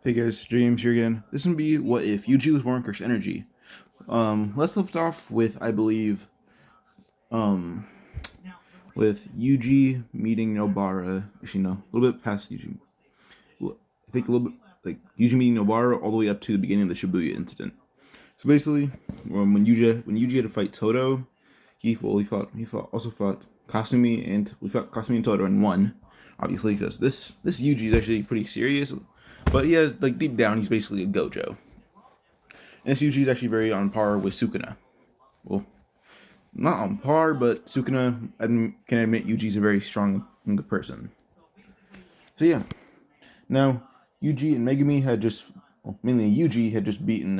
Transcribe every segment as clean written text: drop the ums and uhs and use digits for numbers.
Hey guys, James here again. This would be what if Yuji was born cursed energy. Let's lift off with um with Yuji meeting Nobara. Actually, no, a little bit past Yuji. I think a little bit like Yuji meeting Nobara all the way up to the beginning of the Shibuya incident. So basically, when Yuji had to fight Todo, he fought Kasumi and we fought Kasumi and Todo and won, obviously because this Yuji is actually pretty serious, but he has like deep down he's basically a Gojo. And this Yuji is actually very on par with Sukuna. Well, not on par, but Sukuna can admit Yuji's a very strong and good person. So yeah, now Yuji and Megumi had just, well, mainly Yuji had just beaten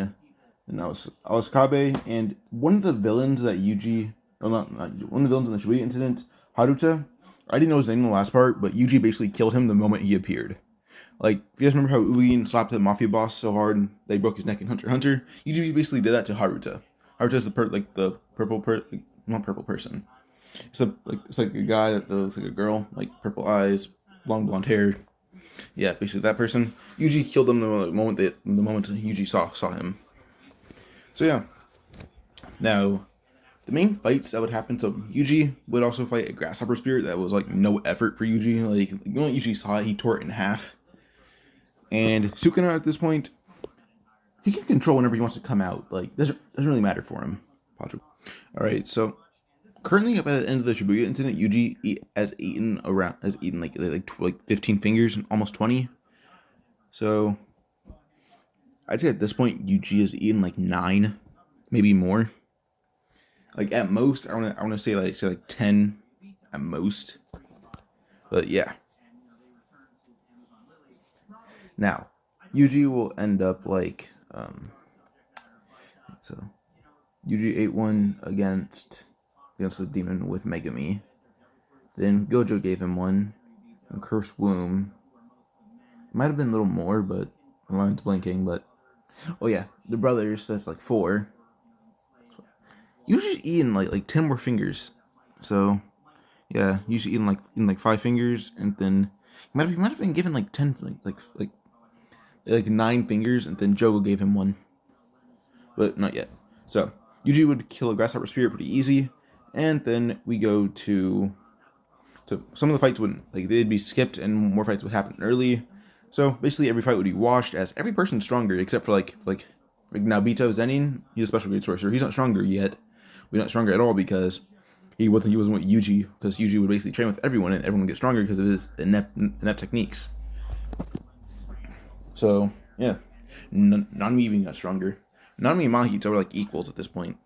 and that was Awakabe, and one of the villains that Yuji, well, not one of the villains in the Shibuya incident, Haruta. I didn't know his name in the last part, but Yuji basically killed him the moment he appeared. Like, if you guys remember how Uin slapped the mafia boss so hard they broke his neck in Hunter x Hunter, Yuji basically did that to Haruta. Haruta's the not purple person. It's like a guy that looks like a girl, like purple eyes, long blonde hair. Yeah, basically that person. Yuji killed him the moment Yuji saw him. So yeah. Now, the main fights that would happen, so Yuji would also fight a grasshopper spirit that was like no effort for Yuji. Like, you know what Yuji saw it, he tore it in half. And Sukuna at this point, he can control whenever he wants to come out. Like, doesn't really matter for him. Alright, so currently by the end of the Shibuya incident, Yuji has eaten like 15 fingers, almost 20. So I'd say at this point Yuji has eaten like 9, maybe more. Like at most, I wanna say like 10 at most. But yeah. Now, Yuji will end up like so Yuji ate one against the demon with Megumi. Then Gojo gave him one. A cursed womb. It might have been a little more, but my mind's blinking. But oh yeah, the brothers. That's like 4. Usually eating like 10 more fingers. So yeah, usually eating like 5 fingers, and then he might have been given like 10 like 9 fingers, and then Jogo gave him one, but not yet. So Yuji would kill a grasshopper spirit pretty easy, and then we go to some of the fights wouldn't they'd be skipped, and more fights would happen early. So basically, every fight would be washed as every person's stronger except for like Nobito Zenin. He's a special grade sorcerer. He's not stronger yet. We're not stronger at all because he wasn't with Yuji, because Yuji would basically train with everyone and everyone would get stronger because of his inept techniques. So yeah, Nanami even got stronger. Nanami and Mahito are like equals at this point.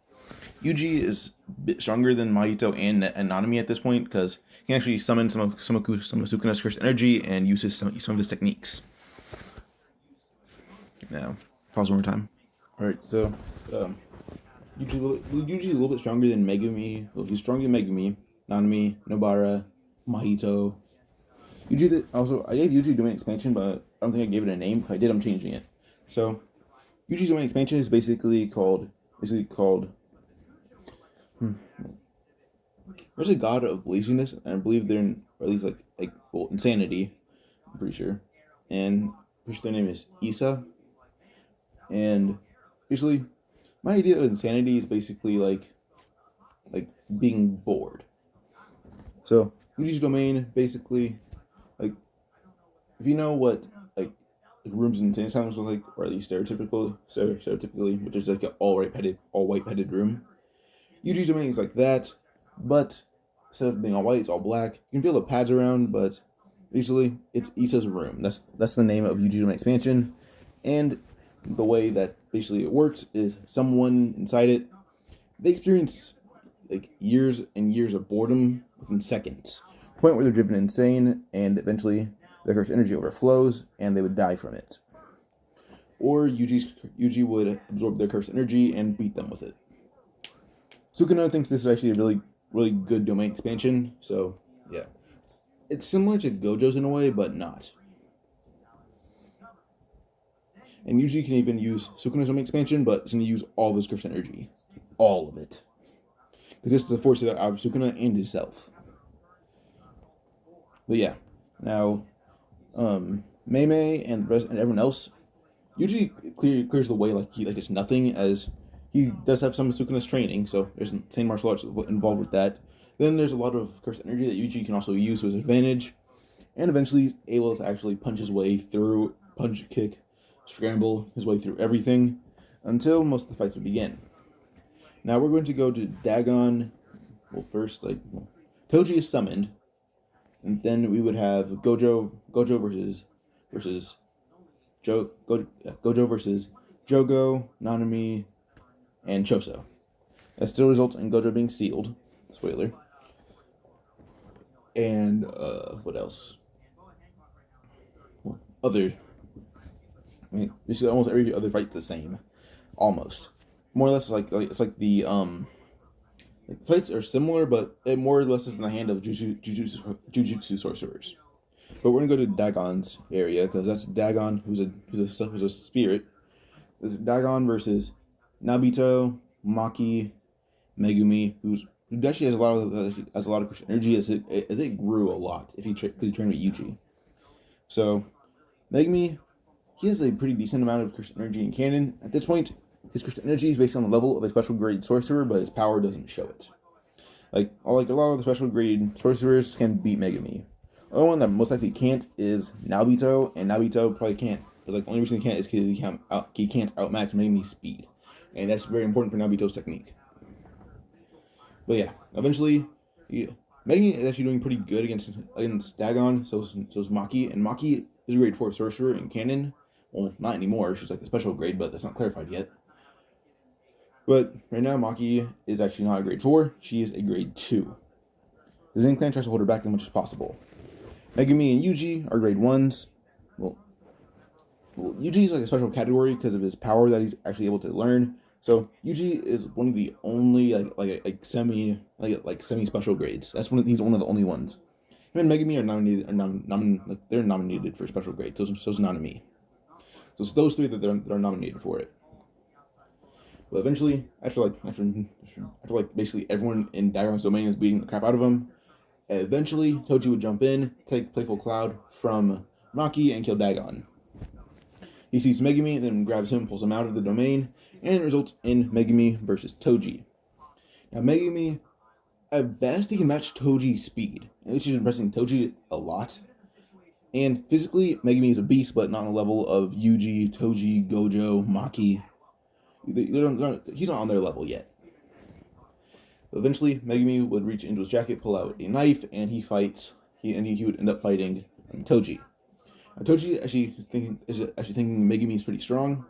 Yuji is a bit stronger than Mahito and Nanami at this point because he can actually summon some of Sukuna's cursed energy and uses some of his techniques. Now, pause one more time. Alright, so Yuji a little bit stronger than Megumi. Well, he's stronger than Megumi, Nanami, Nobara, Mahito. Also, I gave Yuji domain expansion, but I don't think I gave it a name. If I did, I'm changing it. So, Yuji's domain expansion is basically called there's a god of laziness, and I believe they're or at least insanity. I'm pretty sure, and their name is Isa. And basically, my idea of insanity is basically like being bored. So Yuji's domain basically, like, if you know what rooms in insane asylums look like, or at least stereotypically, which is like an all white padded room. Yuji's domain is like that, but instead of being all white, it's all black. You can feel the pads around, but basically it's Isa's room. That's the name of Yuji's domain expansion, and the way that basically it works is someone inside it, they experience like years and years of boredom within seconds, point where they're driven insane, and eventually their cursed energy overflows and they would die from it. Or Yuji would absorb their cursed energy and beat them with it. Sukuna thinks this is actually a really, really good domain expansion, so yeah. It's similar to Gojo's in a way, but not. And Yuji can even use Sukuna's domain expansion, but it's going to use all of his cursed energy. All of it. Because this is to force it out of Sukuna and himself. But yeah. Now, Mei and everyone else Yuji clears the way like it's nothing, as he does have some Sukuna's training, so there's insane martial arts involved with that. Then there's a lot of cursed energy that Yuji can also use to his advantage, and eventually he's able to actually punch his way through, punch, kick, scramble his way through everything until most of the fights would begin. Now we're going to go to Dagon. Well, first, Toji is summoned, and then we would have Gojo versus Gojo versus Jogo, Nanami, and Choso. That still results in Gojo being sealed. Spoiler. And what else? Other. I mean, basically almost every other fight's the same, almost. More or less it's like the fights are similar, but it more or less is in the hand of jujutsu sorcerers. But we're gonna go to Dagon's area because that's Dagon, who's a spirit. There's Dagon versus Nabito, Maki, Megumi, who actually has a lot of Christian energy as it grew a lot if he trained with Yuji. So Megumi, he has a pretty decent amount of Christian energy in canon. At this point, his Christian energy is based on the level of a special grade sorcerer, but his power doesn't show it. Like a lot of the special grade sorcerers can beat Megumi. The only one that most likely can't is Nabito, and Nabito probably can't. But the only reason he can't is because he can't outmatch Megumi's speed, and that's very important for Nabito's technique. But yeah, eventually, Megumi is actually doing pretty good against Dagon. So is Maki, and Maki is a grade 4 sorcerer in canon. Well, not anymore. She's like a special grade, but that's not clarified yet. But right now, Maki is actually not a grade 4. She is a grade 2. The Zen clan tries to hold her back as much as possible. Megumi and Yuji are grade 1s. Well, Yuji is like a special category because of his power that he's actually able to learn. So Yuji is one of the only semi special grades. He's one of the only ones. Him and Megumi are they're nominated for special grades. So is Nanami. So it's those three that are nominated for it. But eventually, after basically everyone in Dagon's domain is beating the crap out of him, eventually Toji would jump in, take Playful Cloud from Maki, and kill Dagon. He sees Megumi, then grabs him, pulls him out of the domain, and it results in Megumi versus Toji. Now Megumi, at best, he can match Toji's speed, which is impressing Toji a lot. And physically, Megumi is a beast, but not on the level of Yuji, Toji, Gojo, Maki. He's not on their level yet. But eventually, Megumi would reach into his jacket, pull out a knife, and he fights. He would end up fighting Toji. Now, Toji is actually thinking Megumi is pretty strong,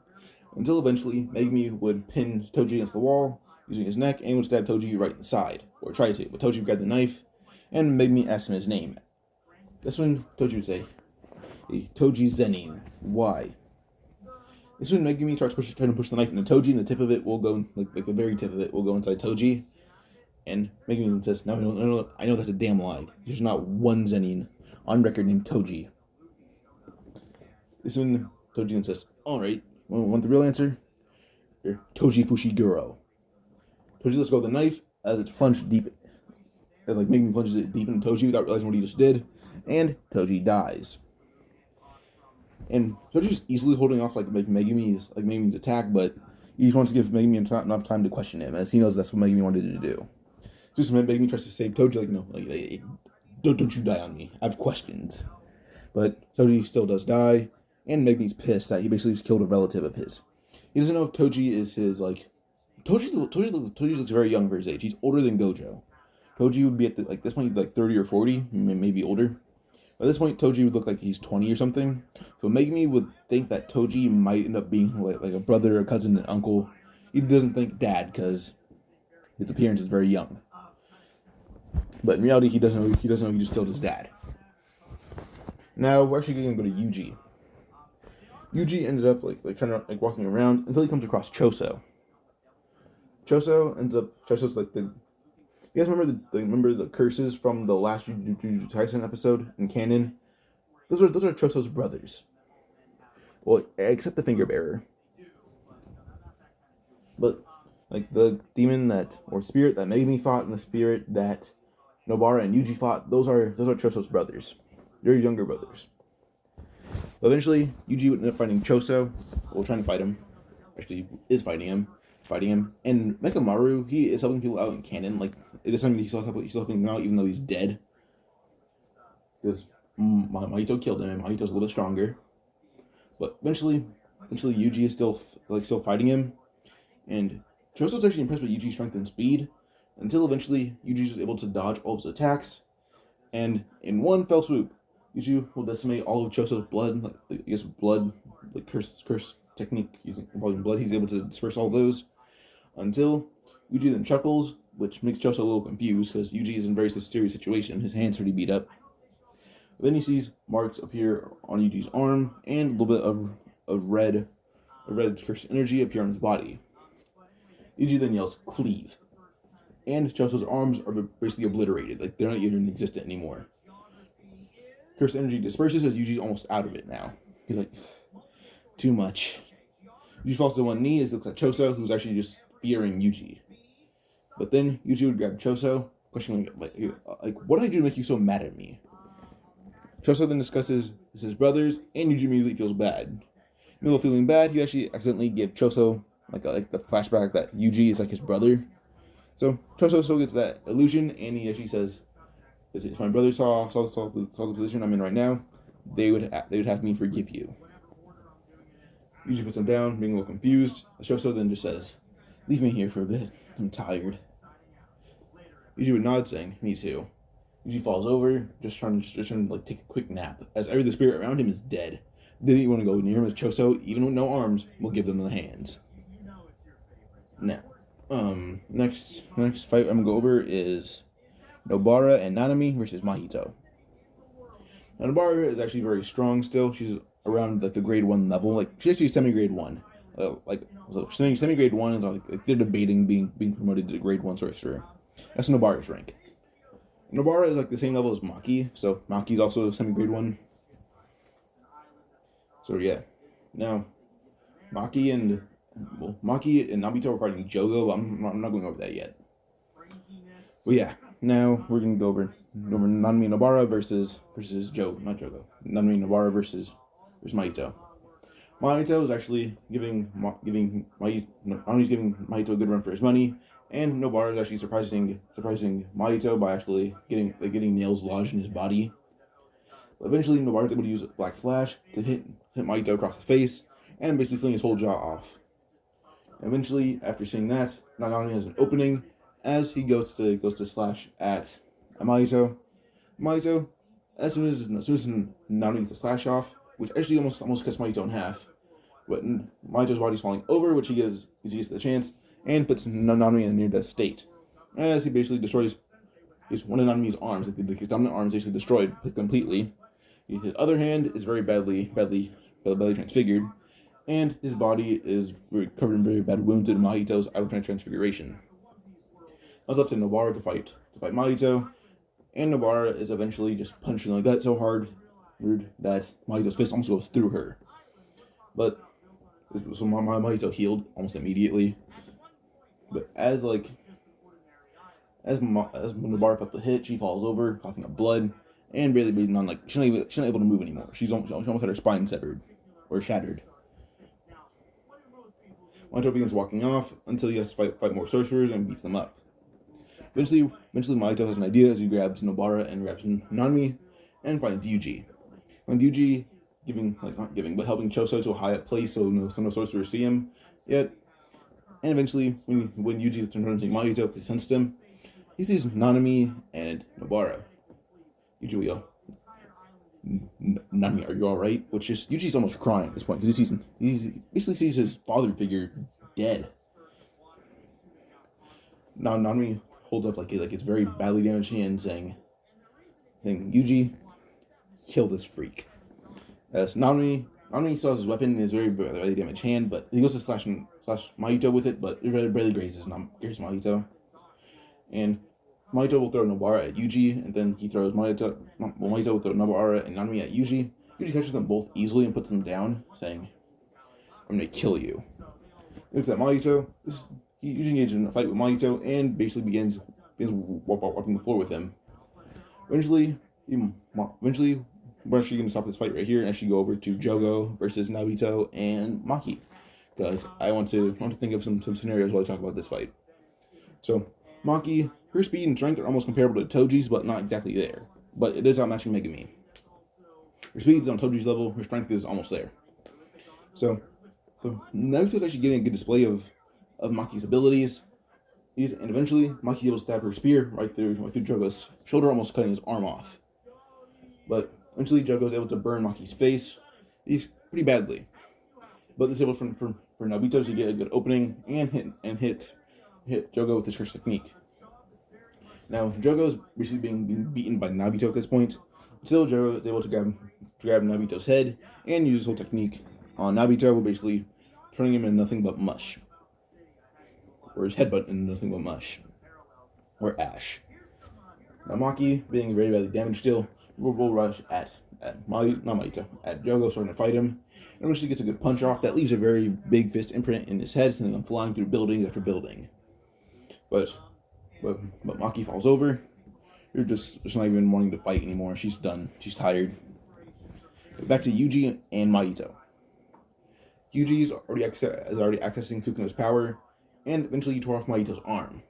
until eventually Megumi would pin Toji against the wall using his neck and would stab Toji right in the side, or try to. But Toji would grab the knife, and Megumi asked him his name. That's when Toji would say, "Hey, Toji Zenin, why?" This is when Megumi starts trying to push the knife into Toji, and the tip of it will go, like the very tip of it will go inside Toji. And Megumi says, "No, I know that's a damn lie. There's not one Zenin on record named Toji." This is when Toji says, "All right, want the real answer? You're Toji Fushiguro." Toji lets go of the knife as it's plunged deep, as Megumi plunges it deep into Toji without realizing what he just did, and Toji dies. And Toji's easily holding off Megumi's attack, but he just wants to give Megumi enough time to question him, as he knows that's what Megumi wanted to do. Just when Megumi tries to save Toji, no, don't you die on me. I have questions. But Toji still does die, and Megumi's pissed that he basically just killed a relative of his. He doesn't know if Toji is his Toji looks very young for his age. He's older than Gojo. Toji would be at this point, he'd 30 or 40, maybe older. At this point, Toji would look like he's 20 or something. So Megumi would think that Toji might end up being like a brother, a cousin, an uncle. He doesn't think dad because his appearance is very young. But in reality, he doesn't know he just killed his dad. Now we're actually going to go to Yuji. Yuji ended up trying to walking around until he comes across Choso. Choso's like the. You guys remember the curses from the last Jujutsu Kaisen episode in canon? Those are Choso's brothers. Well, except the finger bearer. But the demon or spirit that Megumi fought and the spirit that Nobara and Yuji fought, those are Choso's brothers. They're younger brothers. But eventually, Yuji would end up finding Choso. trying to fight him. Actually, is fighting him. And Mekamaru, he is helping people out in canon. Like this time, he's still helping them out, even though he's dead. Because Mahito killed him, and Mahito's a little bit stronger. But eventually Yuji is still fighting him, and Choso's actually impressed with Yuji's strength and speed. Until eventually, Yuji is able to dodge all of his attacks, and in one fell swoop, Yuji will decimate all of Choso's blood. Curse technique using involving blood. He's able to disperse all those until Yuji then chuckles, which makes Choso a little confused because Yuji is in a very serious situation. His hand's pretty beat up. Then he sees marks appear on Yuji's arm and a little bit of red cursed energy appear on his body. Yuji then yells, "Cleave." And Choso's arms are basically obliterated, like they're not even existent anymore. Cursed energy disperses as Yuji's almost out of it now. He's like, too much. Yuji falls to one knee as he looks at Choso, who's actually just fearing Yuji. But then Yuji would grab Choso, questioning like, what did I do to make you so mad at me? Choso then discusses his brothers, and Yuji immediately feels bad. In the middle of feeling bad, he actually accidentally gave Choso like the flashback that Yuji is like his brother. So Choso still gets that illusion, and he actually says, "If my brother saw the position I'm in right now, they would have me forgive you." Yuji puts him down, being a little confused. Choso then just says, "Leave me here for a bit. I'm tired." Yuji would nod, saying, "Me too." Yuji falls over, just trying to like take a quick nap, as every the spirit around him is dead. They didn't want to go near him as Choso, even with no arms, will give them the hands. Now, next fight I'm gonna go over is Nobara and Nanami versus Mahito. Now, Nobara is actually very strong still. She's around like the grade 1 level. Like she's actually semi-grade 1. Semi-grade 1 is like they're debating being promoted to grade 1 sorcerer. That's Nobara's rank. Nobara is like the same level as Maki, so Maki's also semi-grade 1. So yeah, now Maki and Nobito are fighting Jogo, but I'm not going over that yet. But yeah, now we're gonna go over Nanami and Nobara versus Jogo. Nanami and Nobara versus Mahito. Mahito is actually giving Mahito a good run for his money, and Nobara is actually surprising Mahito by actually getting nails lodged in his body. But eventually, Nobara is able to use Black Flash to hit Mahito across the face and basically fling his whole jaw off. Eventually, after seeing that, Nanami has an opening as he goes to slash at Mahito. Mahito, as soon as Nanami gets a slash off, which actually almost cuts Mahito in half. But Mahito's body's falling over, which he gets the chance, and puts Nanami in a near-death state. As he basically destroys one of Nanami's arms, his dominant arm is actually destroyed completely. His other hand is very badly transfigured, and his body is covered in very bad wounds due to Mahito's out-of transfiguration. I was left to Nobara to fight Mahito, and Nobara is eventually just punched in the gut so hard that Mahito's fist almost goes through her. But so Mahito healed almost immediately. But as Nobara felt the hit, she falls over, coughing up blood, and barely breathing on. Like she's not able to move anymore. She almost had her spine severed or shattered. Mahito begins walking off until he has to fight more sorcerers and beats them up. Eventually Mahito has an idea as he grabs Nobara and grabs Nanami and finds Yuji. When Yuji helping Choso to a high up place so no sorcerers see him yet. And eventually, when Yuji turns to Mahito because he sensed him, he sees Nanami and Nobara. Yuji will yell, "Nanami, are you alright?" Which is, Yuji's almost crying at this point because he basically sees his father figure dead. Now Nanami holds up like it's very badly damaged hand, saying, "Yuji, kill this freak." As Nanami still has his weapon in his very badly damaged hand, but he goes to slash Mahito with it, but it barely grazes Mahito. And Mahito will throw Nobara at Yuji, and then he throws Mahito will throw Nobara and Nanami at Yuji. Yuji catches them both easily and puts them down, saying, "I'm going to kill you." He looks at Mahito. Yuji engages in a fight with Mahito and basically begins wiping the floor with him. Eventually we're actually going to stop this fight right here and actually go over to Jogo versus Nabito and Maki, because I want to think of some scenarios while I talk about this fight. So Maki, her speed and strength are almost comparable to Toji's, but not exactly there. But it is outmatching Megumi. Her speed is on Toji's level, her strength is almost there. So Nabito's actually getting a good display of Maki's abilities. And eventually, Maki's able to stab her spear right through Jogo's shoulder, almost cutting his arm off. But eventually, Jogo's able to burn Maki's face. He's pretty badly. But it's able for Nabito to get a good opening and hit Jogo with his curse technique. Now, Jogo's basically being beaten by Nabito at this point, until Jogo is able to grab Nabito's head and use his whole technique on Nabito, basically turning him into nothing but mush. Or his headbutt into nothing but mush. Or ash. Now, Maki, being very badly damaged still, will rush at Jogo, starting to fight him. And eventually gets a good punch off that leaves a very big fist imprint in his head, sending him flying through building after building. But Maki falls over. You're just not even wanting to fight anymore. She's done. She's tired. But back to Yuji and Mahito. Yuji is already accessing Sukuna's power, and eventually tore off Mahito's arm.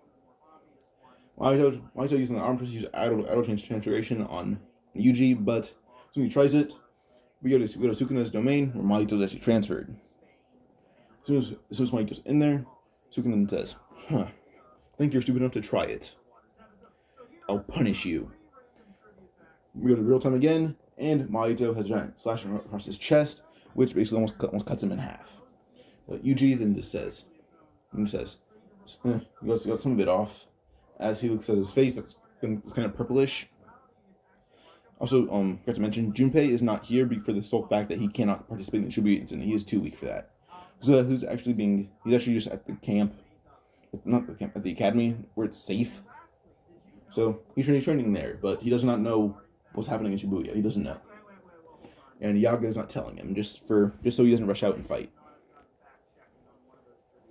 Mahito using the arm to use idle transfiguration on Yuji, but when he tries it, we go to Sukuna's domain where Mahito is actually transferred. As soon as Mahito's in there, Sukuna says, think you're stupid enough to try it. I'll punish you. We go to real time again, and Mahito has a giant slash across his chest, which basically almost cuts him in half. But Yuji then just says, he got some of it off. As he looks at his face, it's kind of purplish. Also, forgot to mention, Junpei is not here for the sole fact that he cannot participate in the Shibuya incident. He is too weak for that. So he's actually just at the camp, not the camp, at the academy where it's safe. So he's training there, but he does not know what's happening in Shibuya. He doesn't know, and Yaga is not telling him just so he doesn't rush out and fight.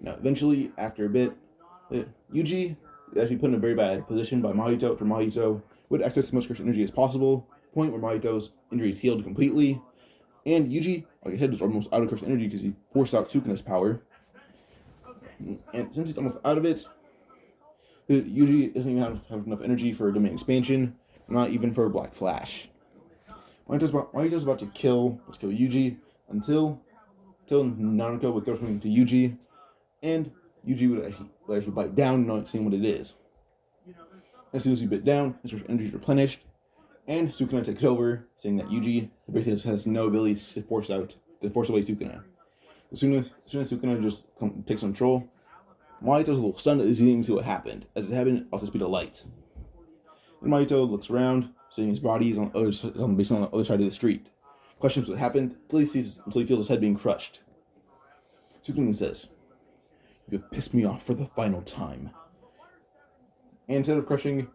Now, eventually, after a bit, Yuji is actually put in a very bad position by Mahito after Mahito would access as much curse energy as possible, point where Mahito's injury is healed completely. And Yuji, like I said, is almost out of curse energy because he forced out Sukuna's power. And since he's almost out of it, Yuji doesn't even have enough energy for a domain expansion, not even for a Black Flash. Mahito's about to kill Yuji until Naruto would throw something to Yuji, and Yuji would actually bite down, not seeing what it is. As soon as he bit down, his energy is replenished, and Sukuna takes over, saying that Yuji basically has no ability to force away Sukuna. As soon as Sukuna just takes control, Mahito's a little stunned as he didn't even see what happened, as it happened off the speed of light. And Mahito looks around, seeing his body is basically on the other side of the street. Questions what happened until he feels his head being crushed. Sukuna says, "You have pissed me off for the final time." And instead of crushing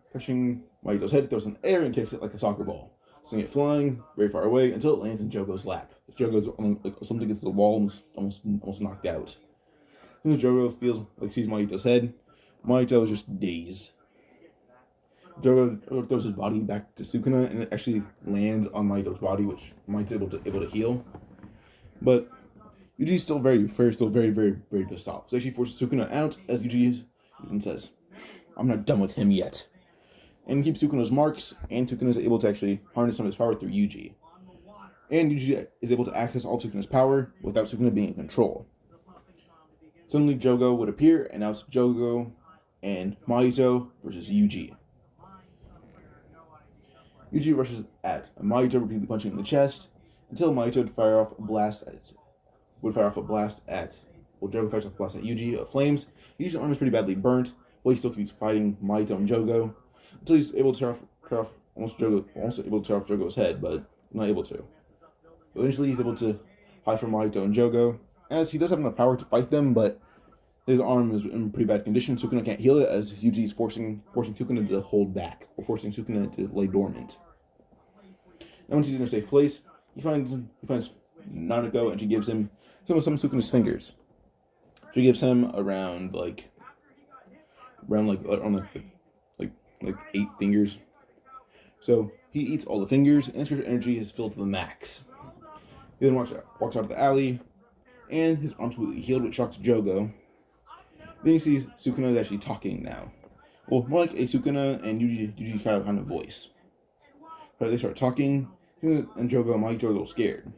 Mahito's head, he throws it in the air and kicks it like a soccer ball, sending it flying very far away until it lands in Jogo's lap. Jogo's something against the wall and almost knocked out. As soon as Jogo sees Mahito's head, Mahito is just dazed. Jogo throws his body back to Sukuna, and it actually lands on Mahito's body, which Mahito's able to heal. But Yuji's still very, very pissed off. So she forces Sukuna out as Yuji says, "I'm not done with him yet." And keeps Sukuna's marks, and Sukuna is able to actually harness some of his power through Yuji. And Yuji is able to access all Sukuna's power without Sukuna being in control. Suddenly Jogo would appear, and now it's Jogo and Mahito versus Yuji. Yuji rushes at Mahito, repeatedly punching in the chest, until Mahito would fire off a blast at Jogo fires off a blast at Yuji of flames. Yuji's arm is pretty badly burnt, but he still keeps fighting Mahito and Jogo, until he's able to tear off Jogo's head, but not able to. But eventually he's able to hide from Mahito and Jogo, as he does have enough power to fight them, but his arm is in pretty bad condition. Sukuna can't heal it, as Yuji is forcing Sukuna to hold back, or forcing Sukuna to lay dormant. And once he's in a safe place, he finds Naruto, and she gives him some of Sukuna's fingers. She gives him around 8 fingers. So He eats all the fingers, and his curse energy is filled to the max. He then walks out of the alley, and his arm's completely healed, which shocks Jogo. Then you see Sukuna is actually talking now. Well, more like a Sukuna and Yuji kind of voice. But they start talking, and Jogo and Mahito are a little scared.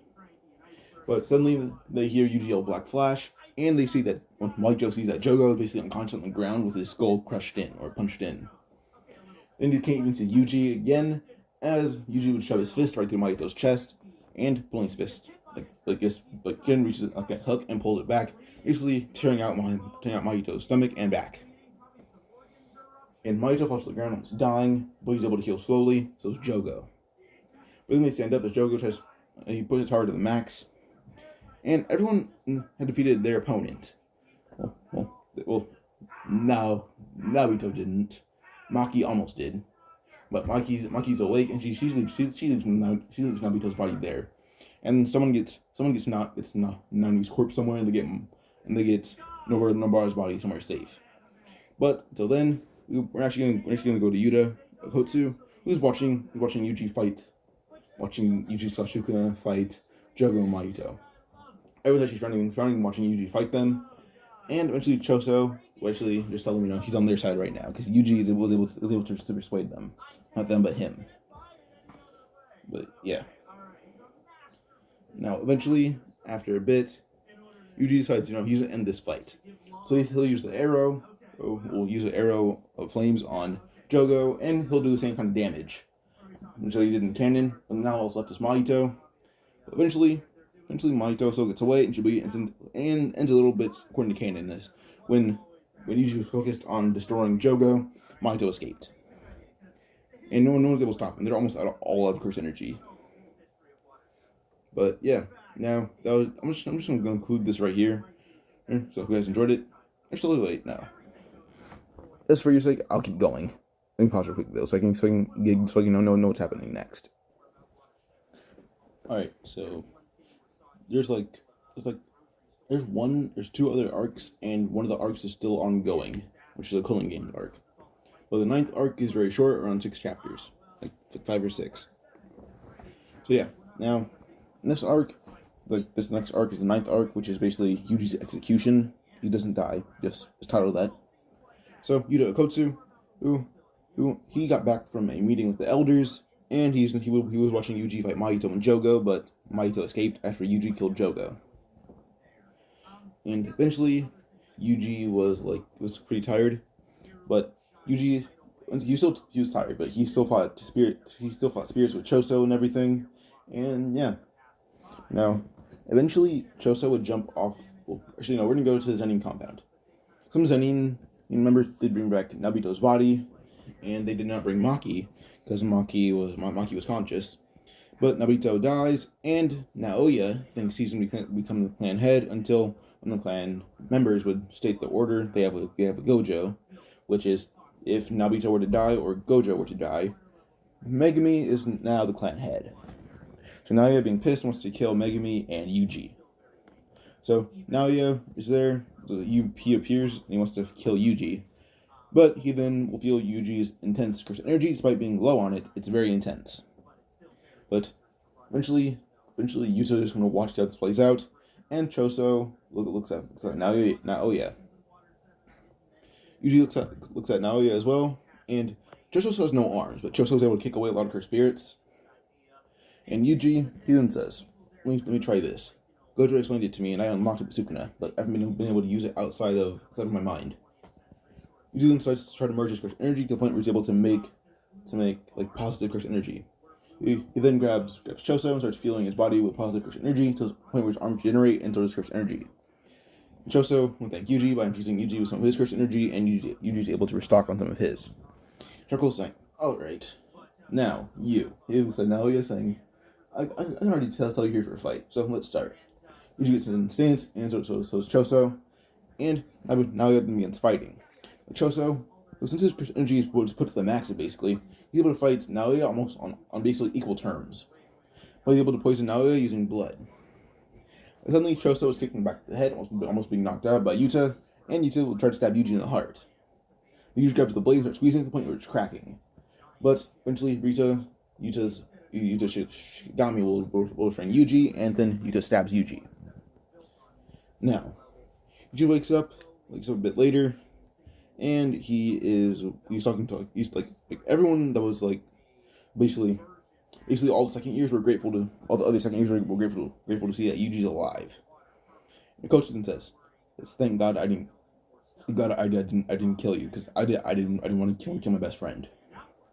But suddenly they hear Yuji yell Black Flash, and they see that when Mahito sees that Jogo is basically unconscious on the ground with his skull crushed in, or punched in. Then you can't even see Yuji again, as Yuji would shove his fist right through Mahito's chest, and pulling his fist, Ken reaches a hook and pulls it back, basically tearing out Mahito's stomach and back. And Mahito falls to the ground almost dying, but he's able to heal slowly, so is Jogo. But then they stand up as Jogo he puts his power to the max, and everyone had defeated their opponent. Well, Naruto didn't. Maki almost did, but Maki's awake, and she leaves Nabito's body there, and someone gets Nani's corpse somewhere, and they get Nobara's body somewhere safe. But until then, we're actually gonna go to Yuta Kotsu, who's watching Yuji fight, watching Yuji / Sukuna fight Jogo and Mahito. Everyone's actually running, watching Yuji fight them, and eventually Choso will actually just tell them, he's on their side right now, because Yuji was able to persuade them. Not them, but him. But, yeah. Now, eventually, after a bit, Yuji decides, he's going to end this fight. So he'll use the arrow, we'll use an arrow of flames on Jogo, and he'll do the same kind of damage. Which he did in canon, but now all that's left is Mahito. But eventually Mahito still gets away, and Shibuya ends a little bit according to canon. Is when Yuji was focused on destroying Jogo, Mahito escaped, and no one was able to stop him. They're almost out of all of curse energy. But yeah, now I'm just going to conclude this right here. So if you guys enjoyed it, actually wait now. Just for your sake, I'll keep going. Let me pause real quick though, so I can know what's happening next. All right, so there's two other arcs, and one of the arcs is still ongoing, which is a Cooling Game arc. Well, the 9th arc is very short, around 6 chapters, like 5 or 6. So yeah, now in this arc, this next arc is the 9th arc, which is basically Yuji's execution. He doesn't die, just title that. So Yuta Okotsu, who he got back from a meeting with the elders, and he was watching Yuji fight Mahito and Jogo, but Mahito escaped after Yuji killed Jogo. And eventually, Yuji was pretty tired, but Yuji he was tired, but he still fought spirits with Choso and everything, and yeah. Now, eventually Choso would jump off. Well, actually, no, we're gonna go to the Zenin compound. Some Zenin members did bring back Nabito's body, and they did not bring Maki because Maki was conscious. But Nabito dies, and Naoya thinks he's going to become the clan head until one of the clan members would state the order. They have a Gojo, which is if Nabito were to die or Gojo were to die, Megumi is now the clan head. So Naoya, being pissed, wants to kill Megumi and Yuji. So Naoya is there. He appears and he wants to kill Yuji. But he then will feel Yuji's intense curse energy. Despite being low on it, it's very intense. But eventually Yuta is going to watch how this plays out, and Choso looks at Naoya. Yuji looks at Naoya as well, and Choso has no arms, but Choso is able to kick away a lot of her spirits. And Yuji, he then says, let me try this. Gojo explained it to me, and I unlocked it with Sukuna, but I haven't been able to use it outside of my mind. Yuji then decides to try to merge his curse energy to the point where he's able to make positive curse energy. He then grabs Choso and starts fueling his body with positive curse energy to the point where his arms regenerate and so does curse energy. Choso will thank Yuji by infusing Yuji with some of his curse energy, and Yuji's able to restock on some of his. Charcoal's saying, alright, now, you. He looks at Naoya saying, I can already tell you're here for a fight, so let's start. Yuji gets in the stance, and so is Choso, and Naoya then begins fighting. Choso, since his curse energy was put to the max, basically, he's able to fight Naoya almost on basically equal terms. But he's able to poison Naoya using blood. And suddenly, Choso is kicking back to the head, almost being knocked out by Yuta, and Yuta will try to stab Yuji in the heart. Yuji grabs the blade and starts squeezing to the point where it's cracking. But eventually, Rita Yuta Shigami will train Yuji, and then Yuta stabs Yuji. Now, Yuji wakes up a bit later, and he's like everyone that was like basically all the second years were grateful to all the other second years were grateful to see that Yuji's alive. The coach then says, "Thank God I didn't kill you because I didn't want to kill my best friend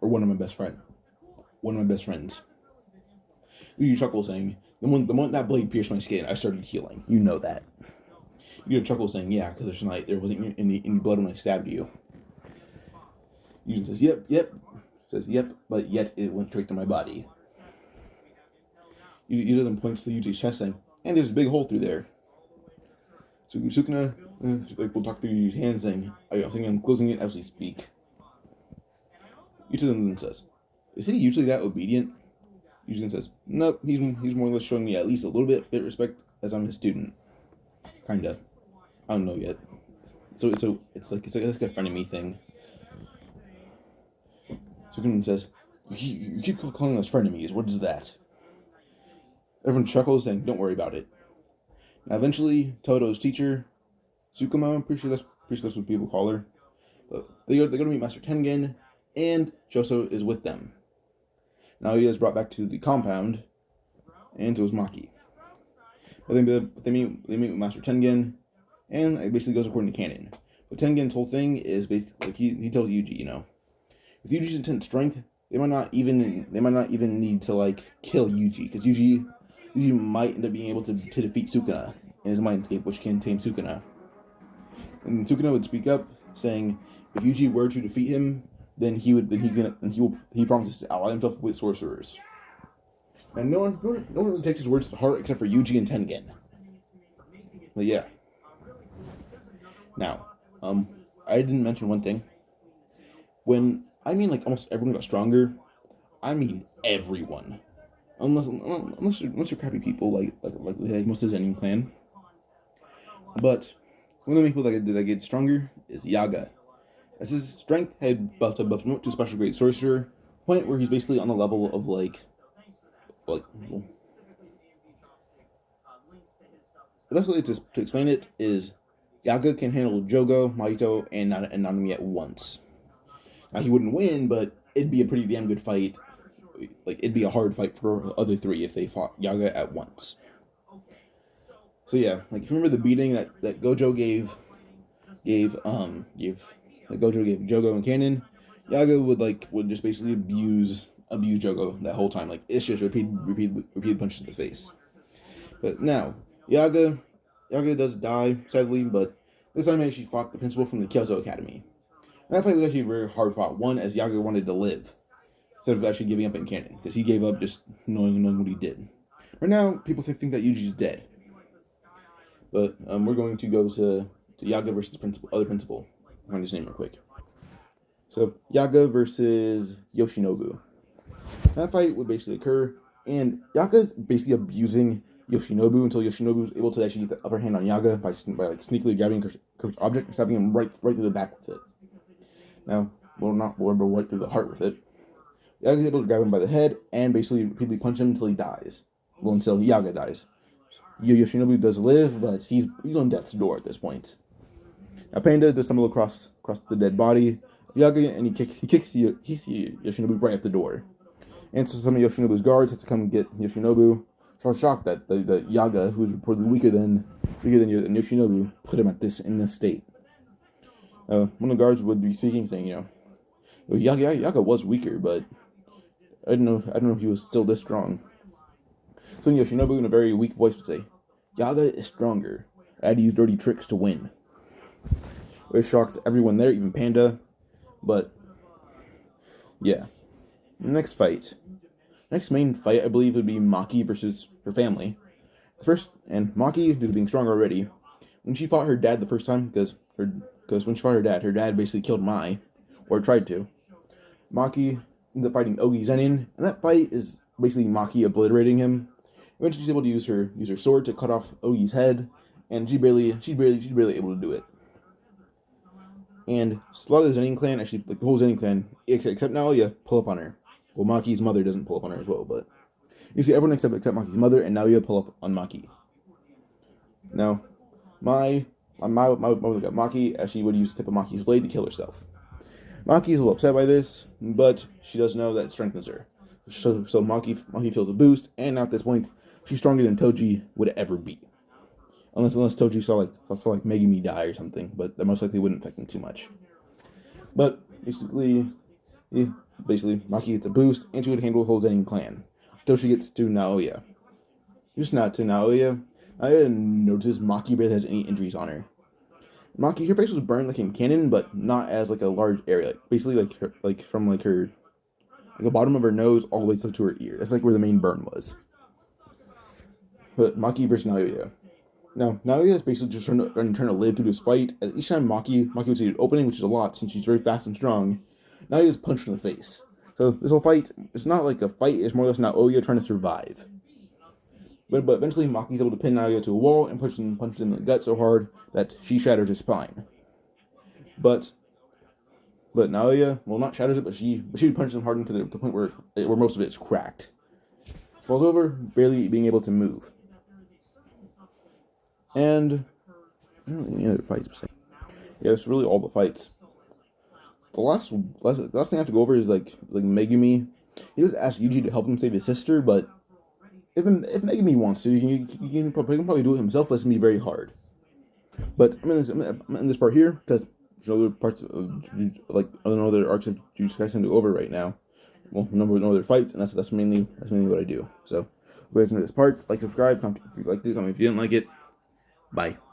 or one of my best friends." Yuji chuckles, saying, the moment that blade pierced my skin, I started healing. You know that." Yuji chuckles, saying, "Yeah, because there wasn't any blood when I stabbed you." Yuji says, "Yep." Says, "Yep," but yet it went straight to my body. Yuji then points to Yuji's chest, saying, "And there's a big hole through there." So Sukuna will talk through Yuji's hands, saying, "I think I'm closing it as we speak." Yuji then says, "Is he usually that obedient?" Yuji then says, "Nope, he's more or less showing me at least a little bit respect as I'm his student. Kinda. I don't know yet. So it's like a frenemy thing." Sukuna says, "You keep calling us frenemies. What is that?" Everyone chuckles, saying, "Don't worry about it." Now, eventually, Todo's teacher, Tsukuma, I'm pretty sure that's what people call her. But they go to meet Master Tengen, and Choso is with them. Now he is brought back to the compound, and to Uzumaki. But they meet with Master Tengen, and it basically goes according to canon. But Tengen's whole thing is basically like he tells Yuji, with Yuji's intense strength, they might not even need to like kill Yuji, because Yuji might end up being able to defeat Sukuna in his mindscape, which can tame Sukuna. And Sukuna would speak up, saying, if Yuji were to defeat him, then he promises to ally himself with sorcerers. And no one really takes his words to heart except for Yuji and Tengen. But yeah. Now, I didn't mention one thing. When I mean like almost everyone got stronger, I mean everyone. Unless you're crappy people like most of the Zenin clan. But one of the people that get stronger is Yaga, as his strength had buffed him up to special grade sorcerer, point where he's basically on the level of the best way to explain it is Yaga can handle Jogo, Mahito, and Nanami at once. Now he wouldn't win, but it'd be a pretty damn good fight. Like, it'd be a hard fight for other three if they fought Yaga at once. So yeah, like if you remember the beating that Gojo gave Jogo and Kanon, Yaga would just basically abuse Jogo that whole time. Like, it's just repeat punches in the face. But now Yaga does die sadly, but this time she fought the principal from the Kyoto Academy. And that fight was actually a very hard fought one, as Yaga wanted to live instead of actually giving up in canon, because he gave up just knowing what he did. Right now, people think that Yuji's dead. But we're going to go to Yaga versus other principal. I'll find his name real quick. So, Yaga versus Yoshinobu. That fight would basically occur, and Yaga's basically abusing Yoshinobu until Yoshinobu is able to actually get the upper hand on Yaga by sneakily grabbing Coach's object and stabbing him right through the back with it. Now, not right through the heart with it. Yaga's able to grab him by the head and basically repeatedly punch him until he dies. Well, until Yaga dies. Yoshinobu does live, but he's on death's door at this point. Now Panda does stumble across the dead body of Yaga, and he kicks Yoshinobu right at the door. And so some of Yoshinobu's guards have to come get Yoshinobu. So I was shocked that the Yaga, who was reportedly weaker than Yoshinobu, put him in this state. One of the guards would be speaking, saying, Yaga was weaker, but I don't know if he was still this strong. So Yoshinobu, in a very weak voice, would say, Yaga is stronger. I had to use dirty tricks to win. Which shocks everyone there, even Panda. But, yeah. Next main fight, I believe, would be Maki versus her family. And Maki, due to being strong already, when she fought her dad the first time, because when she fought her dad basically killed Mai, or tried to. Maki ends up fighting Ogi Zenin, and that fight is basically Maki obliterating him. Eventually, she's able to use her sword to cut off Ogi's head, and she's barely able to do it. And a lot of the Zenin clan, actually, like the whole Zenin clan, except Naoya, pull up on her. Well, Maki's mother doesn't pull up on her as well, but you see everyone except Maki's mother, and Naoya pull up on Maki. Now, my mother got Maki as she would use the tip of Maki's blade to kill herself. Maki is a little upset by this, but she does know that it strengthens her. So Maki feels a boost, and now at this point, she's stronger than Toji would ever be. Unless Toji saw like Megumi die or something, but that most likely wouldn't affect him too much. But basically Maki gets a boost, and she would handle the whole Zenin clan. Until she gets to Naoya. Just not to Naoya. Naoya notices Maki barely has any injuries on her. Maki, her face was burned like in cannon, but not as like a large area. Like basically from her the bottom of her nose all the way to her ear. That's like where the main burn was. But Maki versus Naoya. Now, Naoya is basically just trying to live through this fight. As each time Maki would see an opening, which is a lot since she's very fast and strong, Naoya is punched in the face. So this whole fight, it's not like a fight, it's more or less Naoya trying to survive. But eventually Maki's able to pin Naoya to a wall and punch it in the gut so hard that she shatters his spine. But Naoya, well, not shatters it, but she punches him hard into the point where most of it is cracked. Falls over, barely being able to move. And I don't know any other fights. Yeah, that's really all the fights. The last thing I have to go over is like Megumi. He just asked Yuji to help him save his sister, but if Megumi wants to, he can probably do it himself. But it's gonna be very hard. But I'm in this part here because there's other parts of other arcs of Jujutsu Kaisen to go over right now. Well, no other fights, and that's mainly what I do. So, if you guys enjoyed this part, like, subscribe, comment if you liked it, comment if you didn't like it. Bye.